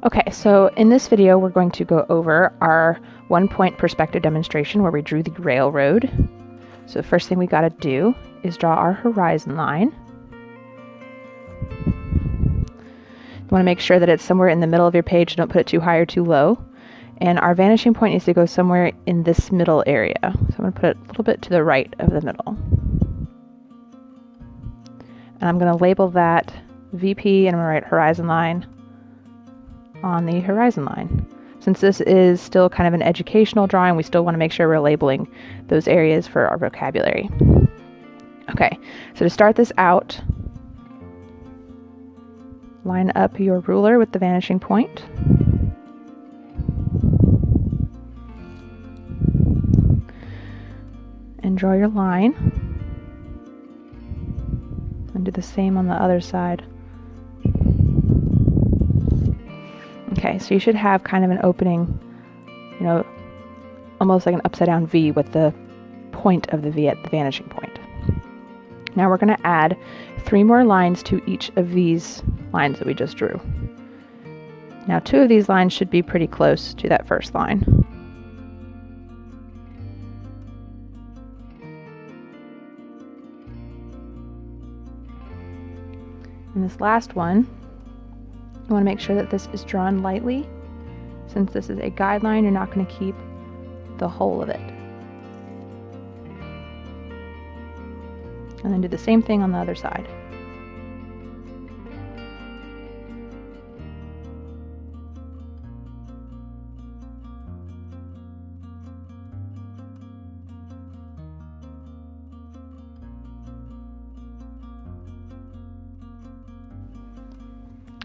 Okay, so in this video we're going to go over our 1-point perspective demonstration where we drew the railroad. So the first thing we got to do is draw our horizon line. You want to make sure that it's somewhere in the middle of your page, don't put it too high or too low. And our vanishing point needs to go somewhere in this middle area. So I'm going to put it a little bit to the right of the middle. And I'm going to label that VP, and I'm going to write horizon line on the horizon line. Since this is still kind of an educational drawing, we still want to make sure we're labeling those areas for our vocabulary. Okay, so to start this out, line up your ruler with the vanishing point. And draw your line. And do the same on the other side. Okay, so you should have kind of an opening, almost like an upside down V with the point of the V at the vanishing point. Now we're going to add 3 more lines to each of these lines that we just drew. Now 2 of these lines should be pretty close to that first line. And this last one, you want to make sure that this is drawn lightly. Since this is a guideline, you're not going to keep the whole of it. And then do the same thing on the other side.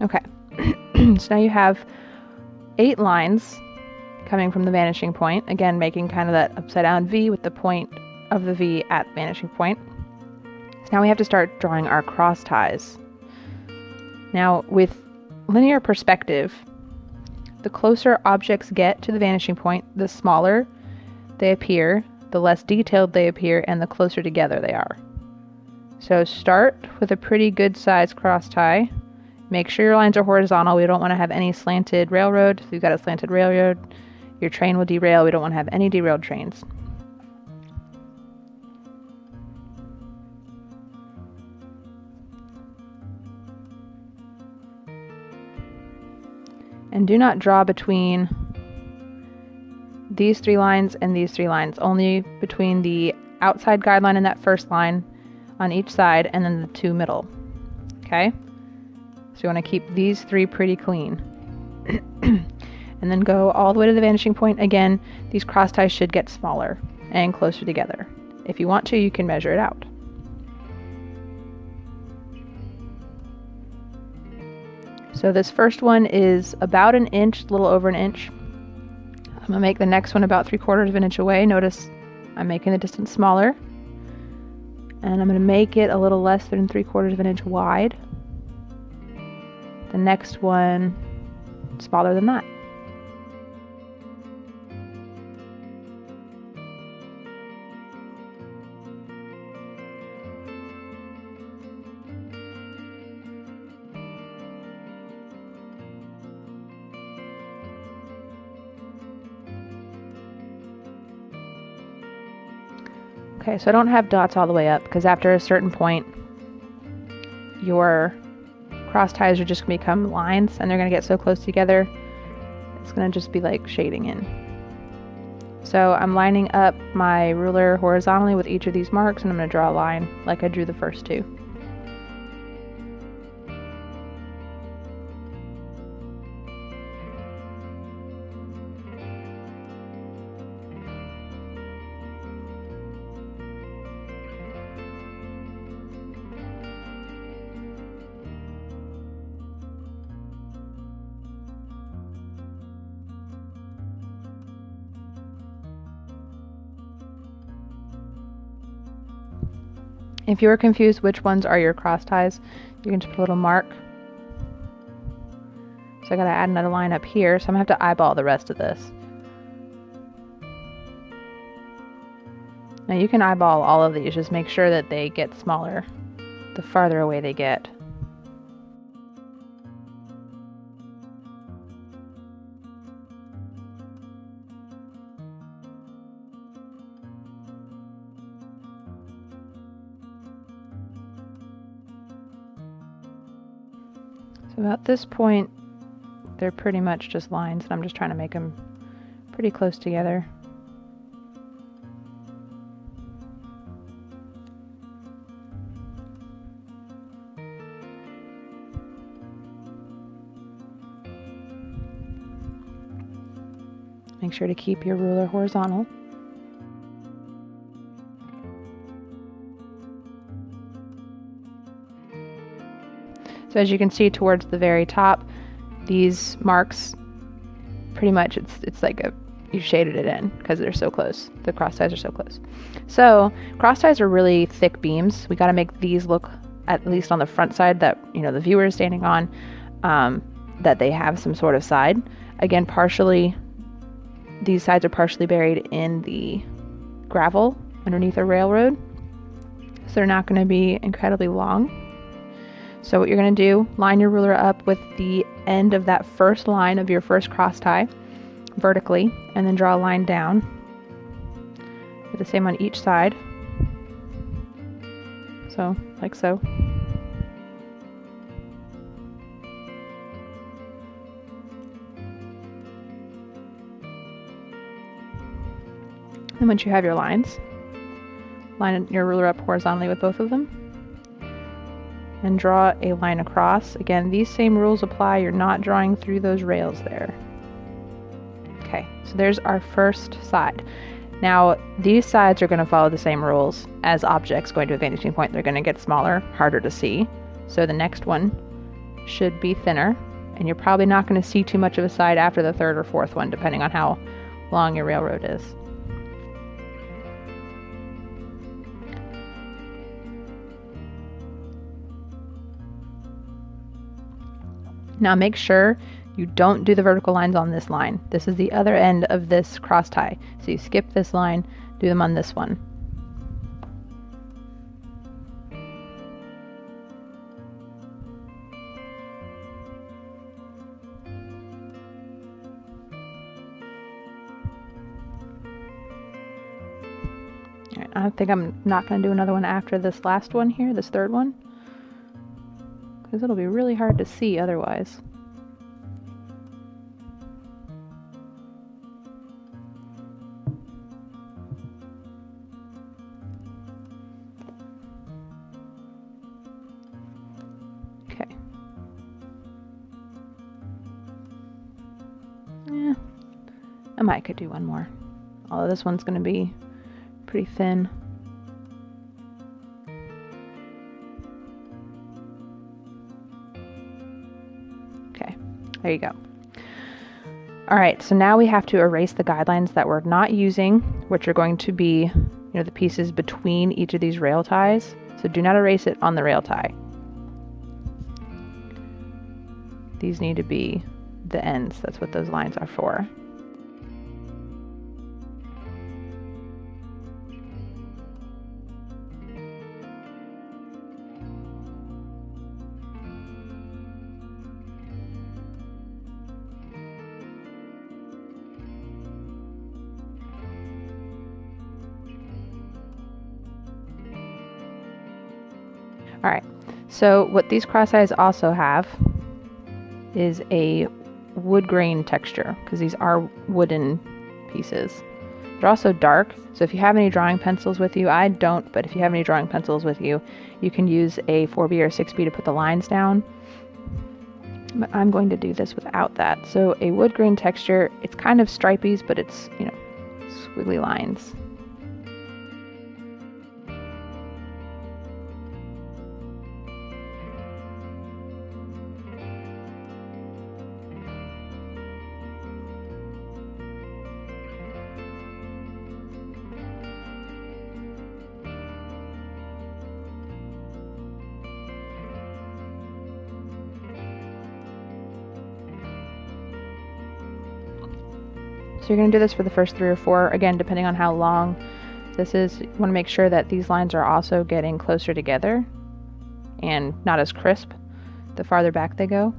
Okay. So now you have 8 lines coming from the vanishing point, again making kind of that upside down V with the point of the V at the vanishing point. So now we have to start drawing our cross ties. Now with linear perspective, the closer objects get to the vanishing point, the smaller they appear, the less detailed they appear, and the closer together they are. So start with a pretty good sized cross tie. Make sure your lines are horizontal. We don't want to have any slanted railroad. If you've got a slanted railroad, your train will derail. We don't want to have any derailed trains. And do not draw between these 3 lines and these 3 lines. Only between the outside guideline and that first line on each side, and then the 2 middle. Okay? So you want to keep these 3 pretty clean. And then go all the way to the vanishing point. Again, these cross ties should get smaller and closer together. If you want to, you can measure it out. So this first one is about an inch, a little over an inch. I'm going to make the next one about 3/4 of an inch away. Notice I'm making the distance smaller. And I'm going to make it a little less than 3/4 of an inch wide. The next one, smaller than that. Okay, so I don't have dots all the way up because after a certain point, your cross ties are just going to become lines, and they're going to get so close together, it's going to just be like shading in. So I'm lining up my ruler horizontally with each of these marks, and I'm going to draw a line like I drew the first 2. If you're confused which ones are your cross ties, you can just put a little mark. So I gotta add another line up here, so I'm gonna have to eyeball the rest of this. Now you can eyeball all of these, just make sure that they get smaller the farther away they get. So about this point, they're pretty much just lines, and I'm just trying to make them pretty close together. Make sure to keep your ruler horizontal. So as you can see towards the very top, these marks, pretty much it's like you shaded it in because they're so close. The cross ties are so close. So cross ties are really thick beams. We got to make these look, at least on the front side that the viewer is standing on, that they have some sort of side. Again, these sides are partially buried in the gravel underneath a railroad, so they're not going to be incredibly long. So what you're going to do, line your ruler up with the end of that first line of your first cross tie vertically, and then draw a line down. Do the same on each side. So, like so. And once you have your lines, line your ruler up horizontally with both of them. And draw a line across. Again, these same rules apply. You're not drawing through those rails there. Okay, so there's our first side. Now, these sides are going to follow the same rules as objects going to a vanishing point. They're going to get smaller, harder to see. So the next one should be thinner, and you're probably not going to see too much of a side after the third or fourth one, depending on how long your railroad is. Now make sure you don't do the vertical lines on this line. This is the other end of this cross tie. So you skip this line, do them on this one. All right, I think I'm not going to do another one after this last one here, this third one, because it'll be really hard to see otherwise. Okay. Yeah, I might could do one more. Although this one's going to be pretty thin. Okay, there you go. All right, so now we have to erase the guidelines that we're not using, which are going to be, the pieces between each of these rail ties. So do not erase it on the rail tie. These need to be the ends. That's what those lines are for. All right, so what these cross ties also have is a wood grain texture, because these are wooden pieces. They're also dark, so if you have any drawing pencils with you, I don't, but if you have any drawing pencils with you, you can use a 4B or 6B to put the lines down. But I'm going to do this without that. So a wood grain texture, it's kind of stripies, but it's, squiggly lines. So you're going to do this for the first 3 or 4, again, depending on how long this is. You want to make sure that these lines are also getting closer together and not as crisp the farther back they go.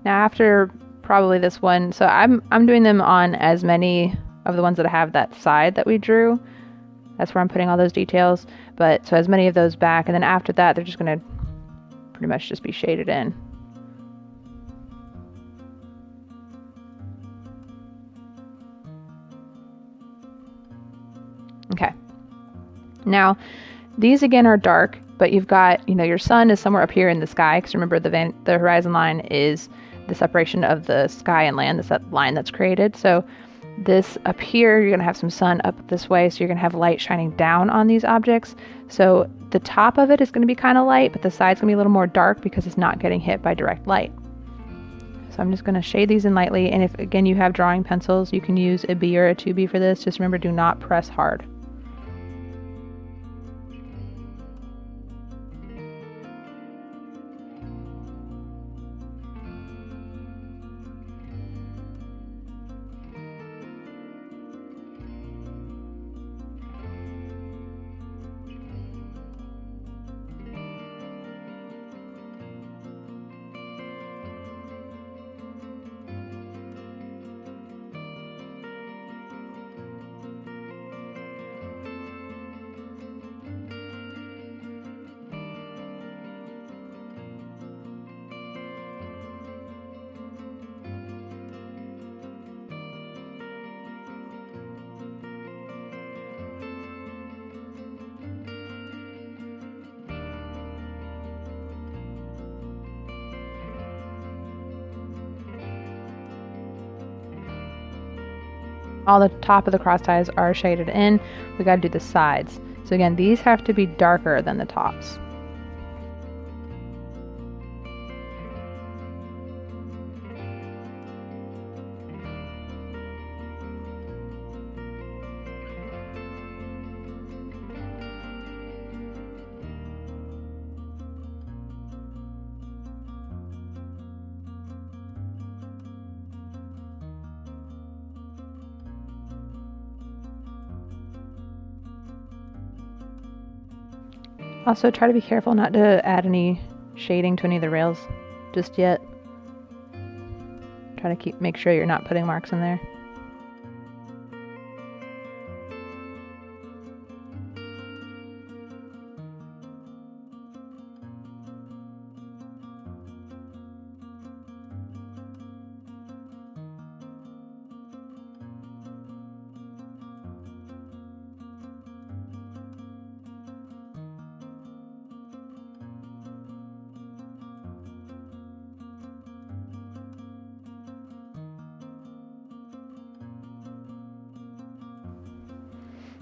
Now after probably this one, so I'm doing them on as many of the ones that have that side that we drew. That's where I'm putting all those details. But so as many of those back, and then after that, they're just going to pretty much just be shaded in. Okay. Now, these again are dark, but you've got, your sun is somewhere up here in the sky, because remember the horizon line is the separation of the sky and land, that line that's created. So this up here, you're going to have some sun up this way, so you're going to have light shining down on these objects. So the top of it is going to be kind of light, but the side's going to be a little more dark because it's not getting hit by direct light. So I'm just going to shade these in lightly, and if, again, you have drawing pencils, you can use a B or a 2B for this. Just remember, do not press hard. All the top of the cross ties are shaded in. We got to do the sides. So again, these have to be darker than the tops. Also, try to be careful not to add any shading to any of the rails just yet. Try to make sure you're not putting marks in there.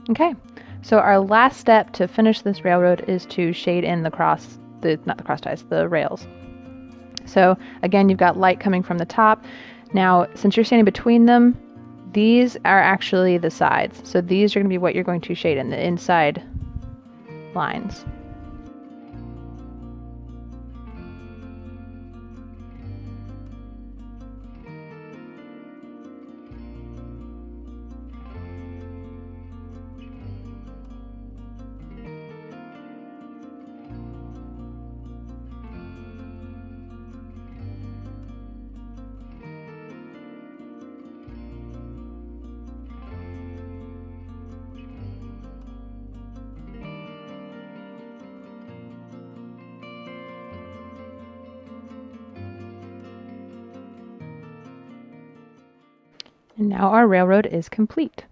Okay, so our last step to finish this railroad is to shade in the rails. So again, you've got light coming from the top. Now, since you're standing between them, these are actually the sides. So these are going to be what you're going to shade in, the inside lines. And now our railroad is complete.